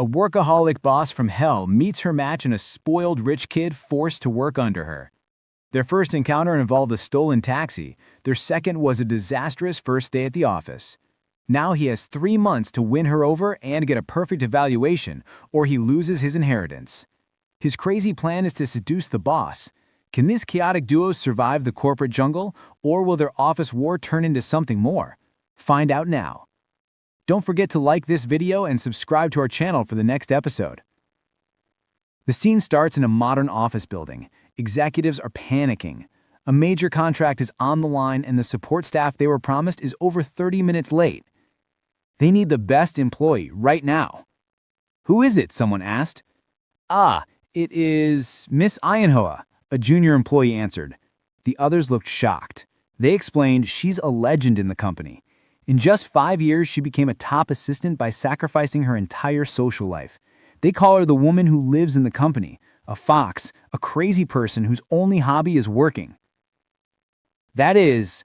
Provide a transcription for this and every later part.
A workaholic boss from hell meets her match in a spoiled rich kid forced to work under her. Their first encounter involved a stolen taxi. Their second was a disastrous first day at the office. Now he has 3 months to win her over and get a perfect evaluation, or he loses his inheritance. His crazy plan is to seduce the boss. Can this chaotic duo survive the corporate jungle, or will their office war turn into something more? Find out now. Don't forget to like this video and subscribe to our channel for the next episode. The scene starts in a modern office building. Executives are panicking. A major contract is on the line and the support staff they were promised is over 30 minutes late. They need the best employee right now. "Who is it?" someone asked. It is Miss Ionhoa," a junior employee answered. The others looked shocked. They explained she's a legend in the company. In just 5 years, she became a top assistant by sacrificing her entire social life. They call her the woman who lives in the company, a fox, a crazy person whose only hobby is working. That is...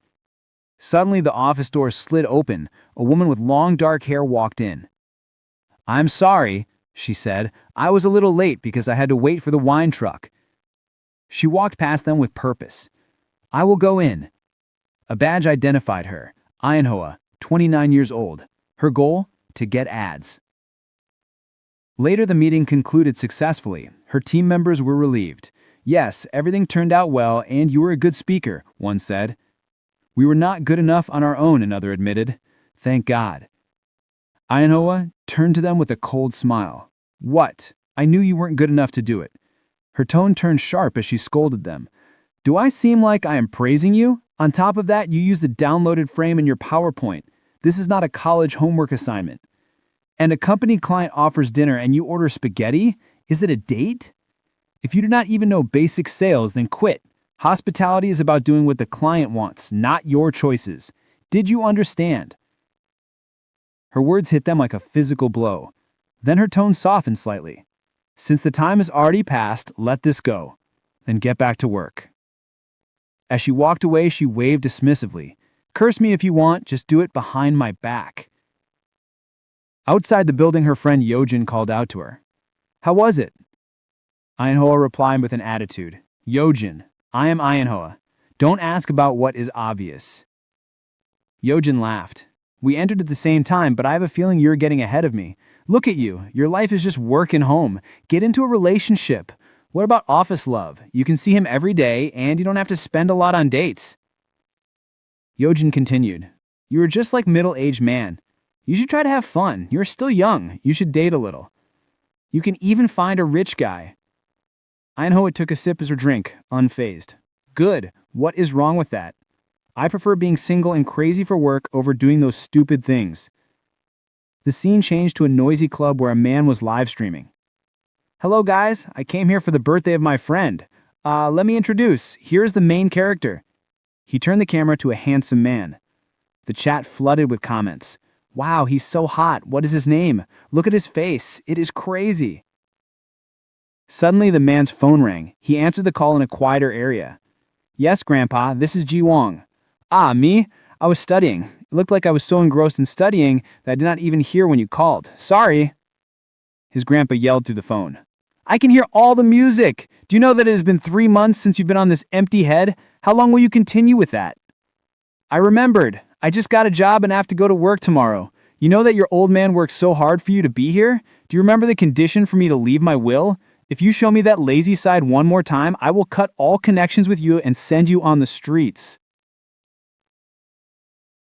Suddenly, the office door slid open. A woman with long dark hair walked in. "I'm sorry," she said. "I was a little late because I had to wait for the wine truck." She walked past them with purpose. "I will go in." A badge identified her. Ionhoa, 29 years old. Her goal? To get ads. Later, the meeting concluded successfully. Her team members were relieved. "Yes, everything turned out well, and you were a good speaker," one said. "We were not good enough on our own," another admitted. "Thank God." Ionhoa turned to them with a cold smile. "What? I knew you weren't good enough to do it." Her tone turned sharp as she scolded them. "Do I seem like I am praising you? On top of that, you used a downloaded frame in your PowerPoint. This is not a college homework assignment. And a company client offers dinner and you order spaghetti? Is it a date? If you do not even know basic sales, then quit. Hospitality is about doing what the client wants, not your choices. Did you understand?" Her words hit them like a physical blow. Then her tone softened slightly. "Since the time has already passed, let this go. Then get back to work." As she walked away, she waved dismissively. "Curse me if you want, just do it behind my back." Outside the building, her friend Yojin called out to her. "How was it?" Ionhoa replied with an attitude. "Yojin, I am Ionhoa. Don't ask about what is obvious." Yojin laughed. "We entered at the same time, but I have a feeling you're getting ahead of me. Look at you. Your life is just work and home. Get into a relationship. What about office love? You can see him every day, and you don't have to spend a lot on dates." Yojin continued. "You are just like middle-aged man. You should try to have fun. You're still young. You should date a little. You can even find a rich guy." Ionhoa took a sip as her drink, unfazed. "Good. What is wrong with that? I prefer being single and crazy for work over doing those stupid things." The scene changed to a noisy club where a man was live streaming. "Hello guys, I came here for the birthday of my friend. Let me introduce. Here's the main character." He turned the camera to a handsome man. The chat flooded with comments. "Wow, he's so hot. What is his name? Look at his face. It is crazy." Suddenly, the man's phone rang. He answered the call in a quieter area. "Yes, Grandpa, this is Ji Wong." "Ah, me? I was studying. It looked like I was so engrossed in studying that I did not even hear when you called. Sorry." His grandpa yelled through the phone. "I can hear all the music. Do you know that it has been 3 months since you've been on this empty head? How long will you continue with that?" "I remembered. I just got a job and have to go to work tomorrow. You know that your old man worked so hard for you to be here? Do you remember the condition for me to leave my will? If you show me that lazy side one more time, I will cut all connections with you and send you on the streets."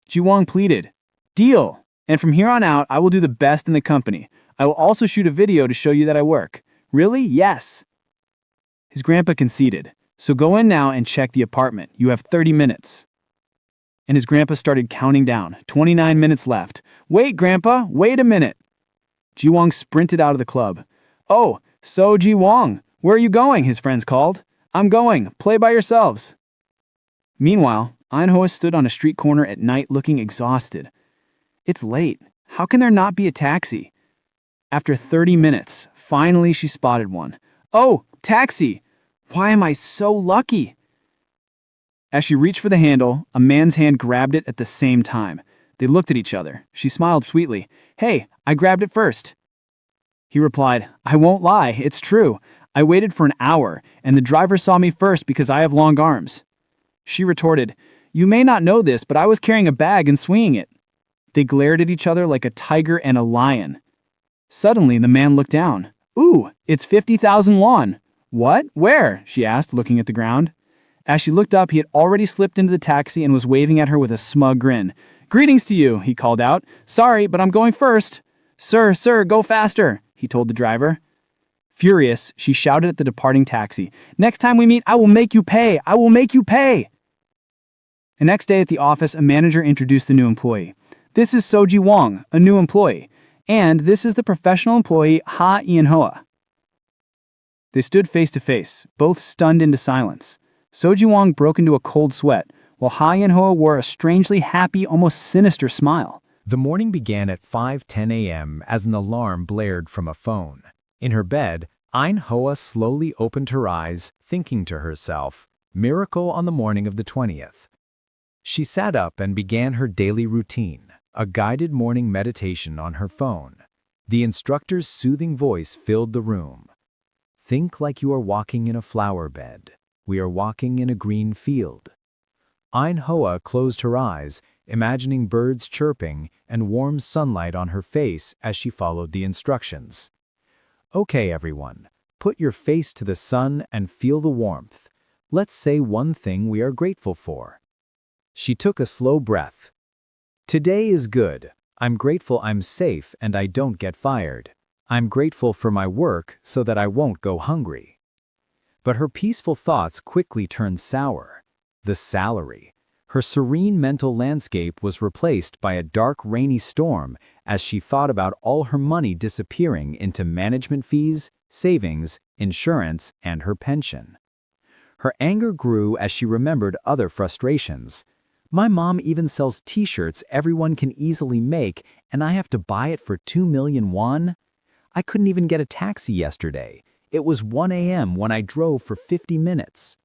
Ji Wong pleaded. "Deal. And from here on out, I will do the best in the company. I will also shoot a video to show you that I work." "Really?" "Yes." His grandpa conceded. "So go in now and check the apartment. You have 30 minutes. And his grandpa started counting down. 29 minutes left. "Wait, Grandpa, wait a minute." Ji Wong sprinted out of the club. "Oh, Seo Ji Wong, where are you going?" his friends called. "I'm going. Play by yourselves." Meanwhile, Ionhoa stood on a street corner at night looking exhausted. It's late. How can there not be a taxi? After 30 minutes, finally she spotted one. "Oh, taxi! Why am I so lucky?" As she reached for the handle, a man's hand grabbed it at the same time. They looked at each other. She smiled sweetly. "Hey, I grabbed it first." He replied, "I won't lie, it's true. I waited for an hour, and the driver saw me first because I have long arms." She retorted, "You may not know this, but I was carrying a bag and swinging it." They glared at each other like a tiger and a lion. Suddenly, the man looked down. "Ooh, it's 50,000 won." "What? Where?" she asked, looking at the ground. As she looked up, he had already slipped into the taxi and was waving at her with a smug grin. "Greetings to you," he called out. "Sorry, but I'm going first." Sir, go faster," he told the driver. Furious, she shouted at the departing taxi, "Next time we meet, I will make you pay! I will make you pay!" The next day at the office, a manager introduced the new employee. "This is Seo Ji Wong, a new employee. And this is the professional employee, Ionhoa." They stood face to face, both stunned into silence. Seo Ji Wong broke into a cold sweat, while Ionhoa wore a strangely happy, almost sinister smile. The morning began at 5:10 a.m. as an alarm blared from a phone. In her bed, Ionhoa slowly opened her eyes, thinking to herself, "Miracle on the morning of the 20th." She sat up and began her daily routine, a guided morning meditation on her phone. The instructor's soothing voice filled the room. "Think like you are walking in a flower bed. We are walking in a green field." Ionhoa closed her eyes, imagining birds chirping and warm sunlight on her face as she followed the instructions. "Okay, everyone, put your face to the sun and feel the warmth. Let's say one thing we are grateful for." She took a slow breath. "Today is good. I'm grateful I'm safe and I don't get fired. I'm grateful for my work so that I won't go hungry." But her peaceful thoughts quickly turned sour. The salary. Her serene mental landscape was replaced by a dark, rainy storm as she thought about all her money disappearing into management fees, savings, insurance, and her pension. Her anger grew as she remembered other frustrations. "My mom even sells t-shirts everyone can easily make, and I have to buy it for 2 million won? I couldn't even get a taxi yesterday. It was 1 a.m. when I drove for 50 minutes.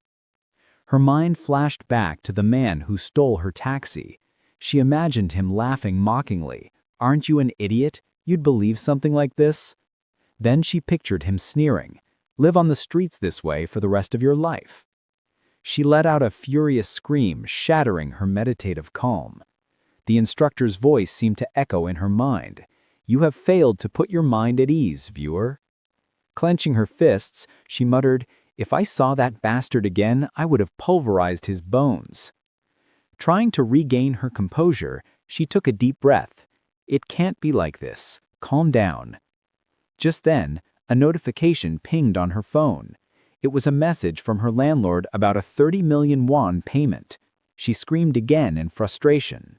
Her mind flashed back to the man who stole her taxi. She imagined him laughing mockingly. "Aren't you an idiot? You'd believe something like this?" Then she pictured him sneering. "Live on the streets this way for the rest of your life." She let out a furious scream, shattering her meditative calm. The instructor's voice seemed to echo in her mind. "You have failed to put your mind at ease, viewer." Clenching her fists, she muttered, "If I saw that bastard again, I would have pulverized his bones." Trying to regain her composure, she took a deep breath. "It can't be like this. Calm down." Just then, a notification pinged on her phone. It was a message from her landlord about a 30 million won payment. She screamed again in frustration.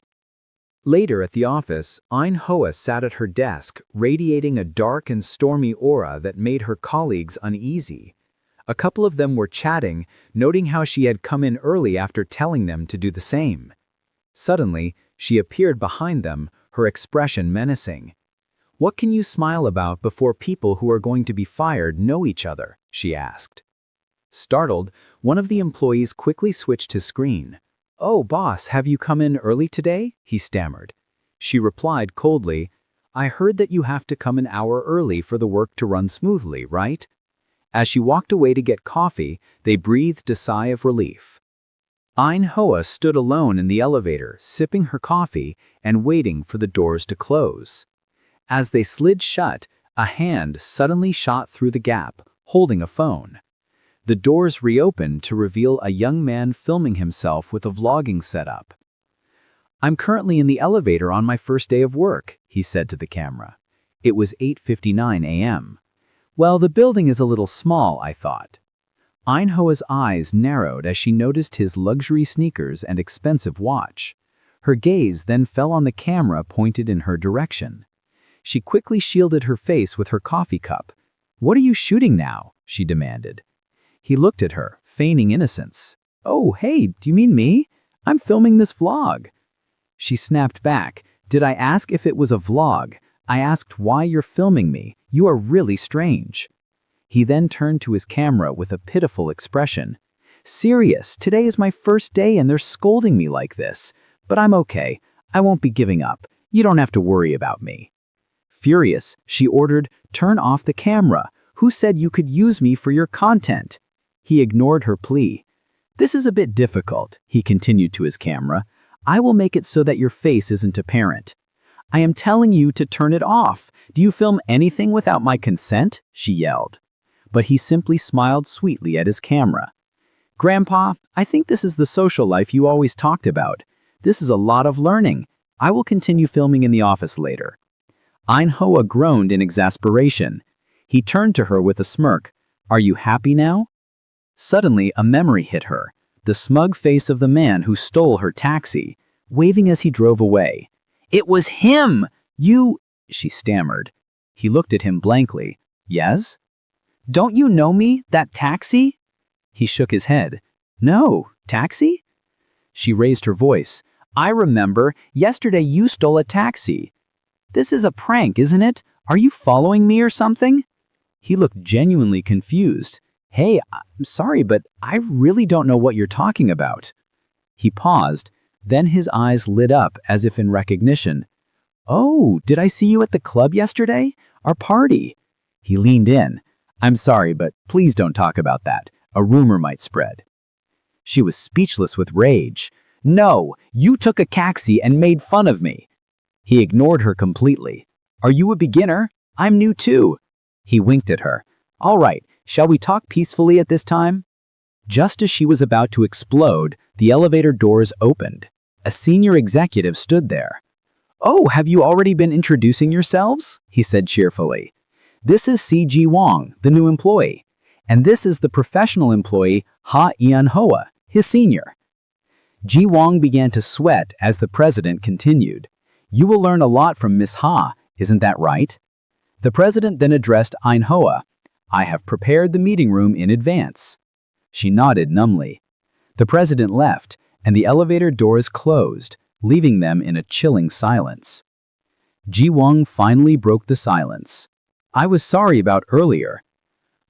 Later at the office, Ionhoa sat at her desk, radiating a dark and stormy aura that made her colleagues uneasy. A couple of them were chatting, noting how she had come in early after telling them to do the same. Suddenly, she appeared behind them, her expression menacing. "What can you smile about before people who are going to be fired know each other?" she asked. Startled, one of the employees quickly switched his screen. "Oh, boss, have you come in early today?" he stammered. She replied coldly, "I heard that you have to come an hour early for the work to run smoothly, right?" As she walked away to get coffee, they breathed a sigh of relief. Ionhoa stood alone in the elevator, sipping her coffee and waiting for the doors to close. As they slid shut, a hand suddenly shot through the gap, holding a phone. The doors reopened to reveal a young man filming himself with a vlogging setup. "I'm currently in the elevator on my first day of work," he said to the camera. It was 8:59 a.m. "Well, the building is a little small," I thought. Ionhoa's eyes narrowed as she noticed his luxury sneakers and expensive watch. Her gaze then fell on the camera pointed in her direction. She quickly shielded her face with her coffee cup. "What are you shooting now?" she demanded. He looked at her, feigning innocence. "Oh, hey, do you mean me? I'm filming this vlog." She snapped back. "Did I ask if it was a vlog? I asked why you're filming me. You are really strange." He then turned to his camera with a pitiful expression. "Serious, today is my first day and they're scolding me like this. But I'm okay. I won't be giving up. You don't have to worry about me." Furious, she ordered, "Turn off the camera. Who said you could use me for your content?" He ignored her plea. "This is a bit difficult," he continued to his camera. "I will make it so that your face isn't apparent." "I am telling you to turn it off. Do you film anything without my consent?" she yelled. But he simply smiled sweetly at his camera. "Grandpa, I think this is the social life you always talked about. This is a lot of learning. I will continue filming in the office later." Ionhoa groaned in exasperation. He turned to her with a smirk. "Are you happy now?" Suddenly, a memory hit her. The smug face of the man who stole her taxi, waving as he drove away. "It was him! You—" she stammered. He looked at him blankly. "Yes?" "Don't you know me, that taxi?" He shook his head. "No, taxi?" She raised her voice. "I remember, yesterday you stole a taxi. This is a prank, isn't it? Are you following me or something?" He looked genuinely confused. "Hey, I'm sorry, but I really don't know what you're talking about." He paused, then his eyes lit up as if in recognition. "Oh, did I see you at the club yesterday? Our party?" He leaned in. "I'm sorry, but please don't talk about that. A rumor might spread." She was speechless with rage. "No, you took a taxi and made fun of me." He ignored her completely. "Are you a beginner? I'm new too." He winked at her. "All right, shall we talk peacefully at this time?" Just as she was about to explode, the elevator doors opened. A senior executive stood there. "Oh, have you already been introducing yourselves?" he said cheerfully. "This is Seo Ji Wong, the new employee. And this is the professional employee, Ionhoa, his senior." Ji Wong began to sweat as the president continued. "You will learn a lot from Miss Ha, isn't that right?" The president then addressed Ionhoa. "I have prepared the meeting room in advance." She nodded numbly. The president left, and the elevator doors closed, leaving them in a chilling silence. Ji Wong finally broke the silence. "I was sorry about earlier."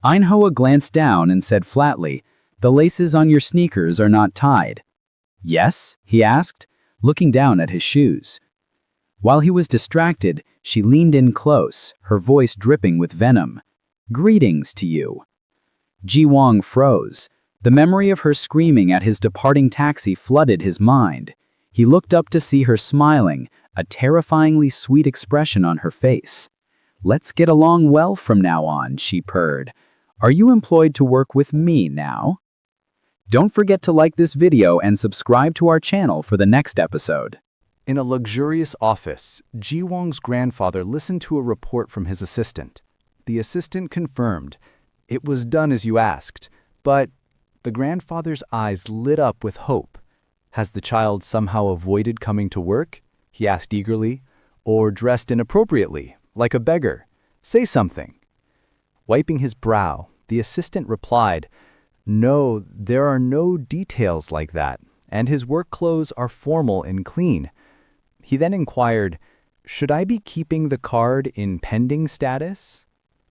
Ionhoa glanced down and said flatly, "The laces on your sneakers are not tied." "Yes?" he asked, looking down at his shoes. While he was distracted, she leaned in close, her voice dripping with venom. "Greetings to you." Ji Wong froze. The memory of her screaming at his departing taxi flooded his mind. He looked up to see her smiling, a terrifyingly sweet expression on her face. "Let's get along well from now on," she purred. "Are you employed to work with me now?" Don't forget to like this video and subscribe to our channel for the next episode. In a luxurious office, Ji Wong's grandfather listened to a report from his assistant. The assistant confirmed, "It was done as you asked," but the grandfather's eyes lit up with hope. "Has the child somehow avoided coming to work?" he asked eagerly. "Or dressed inappropriately, like a beggar? Say something." Wiping his brow, the assistant replied, "No, there are no details like that, and his work clothes are formal and clean." He then inquired, "Should I be keeping the card in pending status?"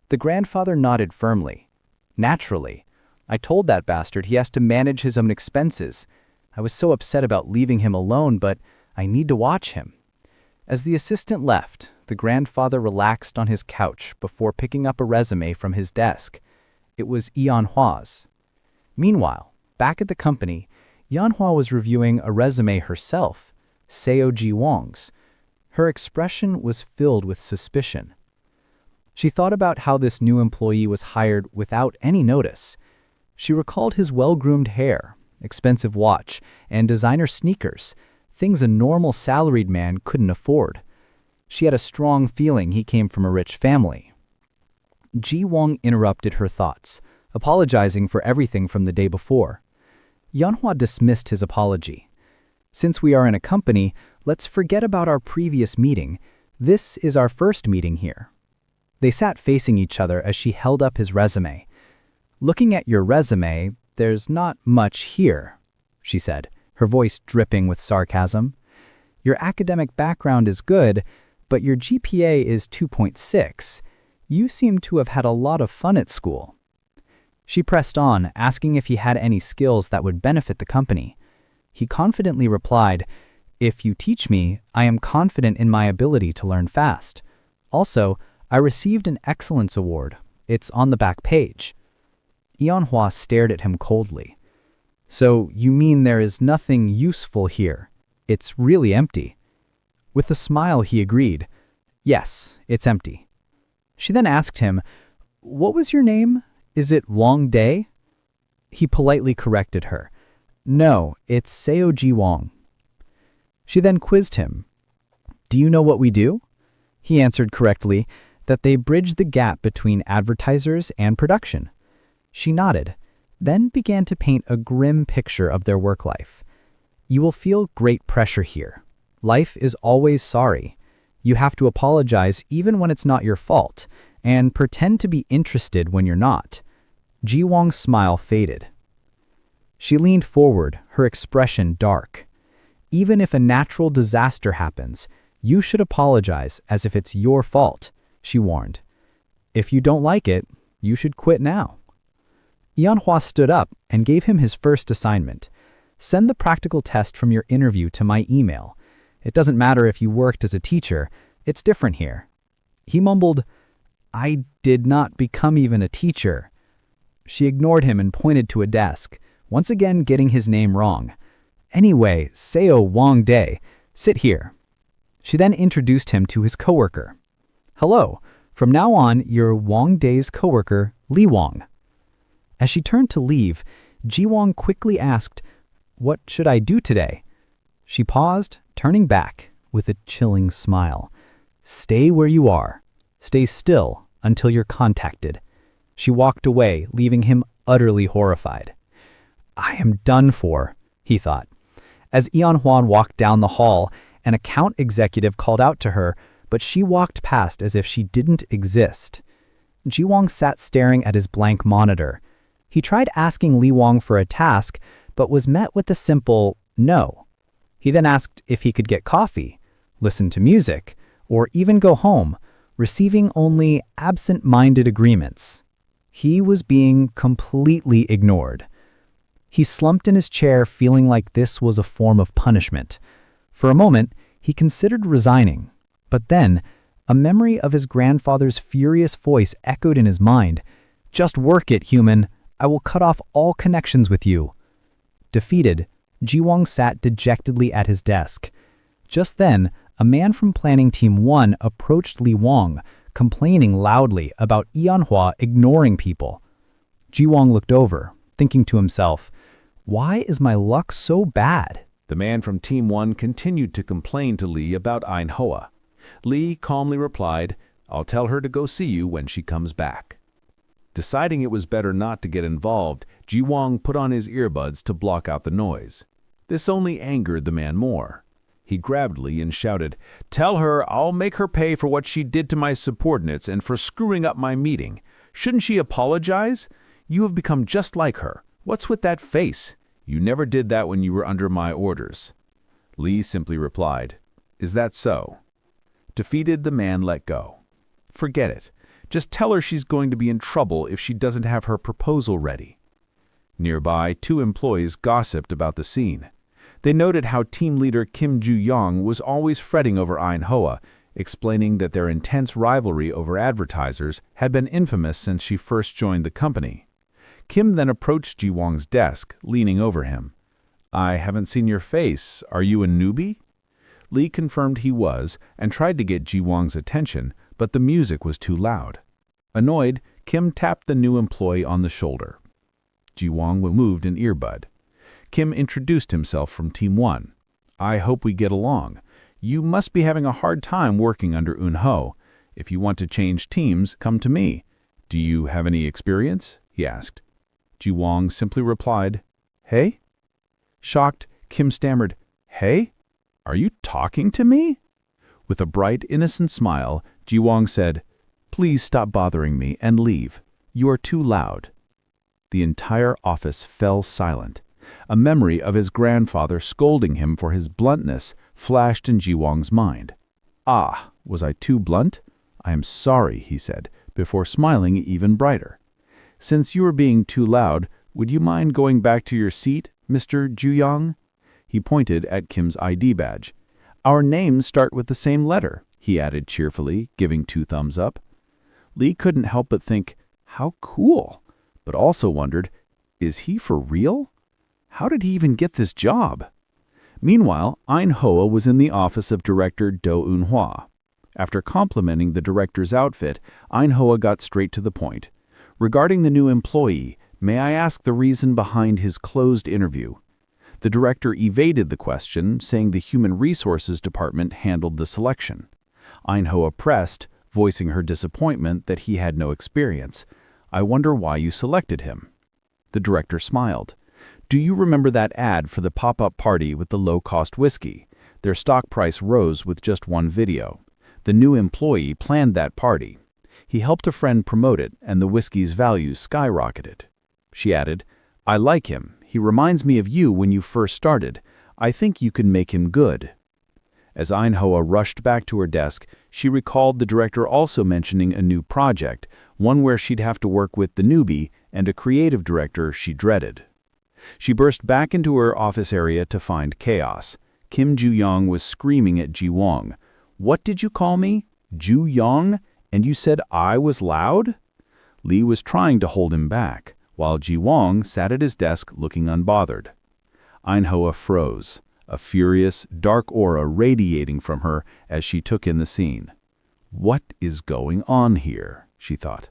The grandfather nodded firmly. "Naturally. I told that bastard he has to manage his own expenses. I was so upset about leaving him alone, but I need to watch him." As the assistant left, the grandfather relaxed on his couch before picking up a resume from his desk. It was Ionhoa's. Meanwhile, back at the company, Ionhoa was reviewing a resume herself, Seo Ji Wong's. Her expression was filled with suspicion. She thought about how this new employee was hired without any notice. She recalled his well-groomed hair, expensive watch, and designer sneakers, things a normal salaried man couldn't afford. She had a strong feeling he came from a rich family. Ji Wong interrupted her thoughts, apologizing for everything from the day before. Ionhoa dismissed his apology. "Since we are in a company, let's forget about our previous meeting. This is our first meeting here." They sat facing each other as she held up his resume. "Looking at your resume, there's not much here," she said, her voice dripping with sarcasm. "Your academic background is good, but your GPA is 2.6. You seem to have had a lot of fun at school." She pressed on, asking if he had any skills that would benefit the company. He confidently replied, "If you teach me, I am confident in my ability to learn fast. Also, I received an excellence award. It's on the back page. Ionhoa stared at him coldly. So you mean there is nothing useful here? It's really empty. With a smile, he agreed. Yes, it's empty. She then asked him, what was your name? Is it Wong Day? He politely corrected her. No, it's Seo Ji Wong. She then quizzed him. Do you know what we do? He answered correctly that they bridge the gap between advertisers and production. She nodded, then began to paint a grim picture of their work life. You will feel great pressure here. Life is always sorry. You have to apologize even when it's not your fault, and pretend to be interested when you're not. Ji Wong's smile faded. She leaned forward, her expression dark. Even if a natural disaster happens, you should apologize as if it's your fault, she warned. If you don't like it, you should quit now. Ionhoa stood up and gave him his first assignment. Send the practical test from your interview to my email. It doesn't matter if you worked as a teacher, it's different here. He mumbled, I did not become even a teacher. She ignored him and pointed to a desk, once again getting his name wrong. Anyway, Seo Wong Day, sit here. She then introduced him to his coworker. Hello, from now on, you're Wong Day's coworker, Lee Wong. As she turned to leave, Ji Wong quickly asked, what should I do today? She paused, turning back with a chilling smile. Stay where you are. Stay still until you're contacted. She walked away, leaving him utterly horrified. I am done for, he thought. As Ionhoa walked down the hall, an account executive called out to her, but she walked past as if she didn't exist. Ji Wong sat staring at his blank monitor. He tried asking Lee Wong for a task, but was met with a simple no. He then asked if he could get coffee, listen to music, or even go home, receiving only absent-minded agreements. He was being completely ignored. He slumped in his chair, feeling like this was a form of punishment. For a moment, he considered resigning, but then a memory of his grandfather's furious voice echoed in his mind. Just work it, human. I will cut off all connections with you. Defeated, Ji Wong sat dejectedly at his desk. Just then, a man from Planning Team 1 approached Lee Wong, complaining loudly about Ionhoa ignoring people. Ji Wong looked over, thinking to himself, why is my luck so bad? The man from Team 1 continued to complain to Lee about Ionhoa. Lee calmly replied, I'll tell her to go see you when she comes back. Deciding it was better not to get involved, Ji Wong put on his earbuds to block out the noise. This only angered the man more. He grabbed Lee and shouted, Tell her I'll make her pay for what she did to my subordinates and for screwing up my meeting. Shouldn't she apologize? You have become just like her. What's with that face? You never did that when you were under my orders. Lee simply replied, Is that so? Defeated, the man let go. Forget it. Just tell her she's going to be in trouble if she doesn't have her proposal ready. Nearby, 2 employees gossiped about the scene. They noted how team leader Kim Joo-young was always fretting over Ionhoa, explaining that their intense rivalry over advertisers had been infamous since she first joined the company. Kim then approached Ji Wong's desk, leaning over him. I haven't seen your face. Are you a newbie? Lee confirmed he was and tried to get Ji Wong's attention, but the music was too loud. Annoyed, Kim tapped the new employee on the shoulder. Ji Wong removed an earbud. Kim introduced himself from Team 1. I hope we get along. You must be having a hard time working under Ionhoa. If you want to change teams, come to me. Do you have any experience? He asked. Ji Wong simply replied, Hey? Shocked, Kim stammered, Hey? Are you talking to me? With a bright, innocent smile, Ji Wong said, Please stop bothering me and leave. You are too loud. The entire office fell silent. A memory of his grandfather scolding him for his bluntness flashed in Ji Wong's mind. Ah, was I too blunt? I am sorry, he said, before smiling even brighter. Since you are being too loud, would you mind going back to your seat, Mr. Joo-young? He pointed at Kim's ID badge. Our names start with the same letter. he added cheerfully, giving 2 thumbs up. Lee couldn't help but think, how cool, but also wondered, is he for real? How did he even get this job? Meanwhile, Ionhoa was in the office of director Do Eun-hwa. After complimenting the director's outfit, Ionhoa got straight to the point. Regarding the new employee, may I ask the reason behind his closed interview? The director evaded the question, saying the Human Resources Department handled the selection. Ionhoa pressed, voicing her disappointment that he had no experience. I wonder why you selected him. The director smiled. Do you remember that ad for the pop-up party with the low-cost whiskey? Their stock price rose with just one video. The new employee planned that party. He helped a friend promote it, and the whiskey's value skyrocketed. She added, I like him. He reminds me of you when you first started. I think you can make him good. As Ionhoa rushed back to her desk, she recalled the director also mentioning a new project, one where she'd have to work with the newbie and a creative director she dreaded. She burst back into her office area to find chaos. Kim Ju-young was screaming at Ji Wong. What did you call me? Ju-young? And you said I was loud? Lee was trying to hold him back, while Ji Wong sat at his desk looking unbothered. Ionhoa froze, a furious, dark aura radiating from her as she took in the scene. What is going on here? She thought.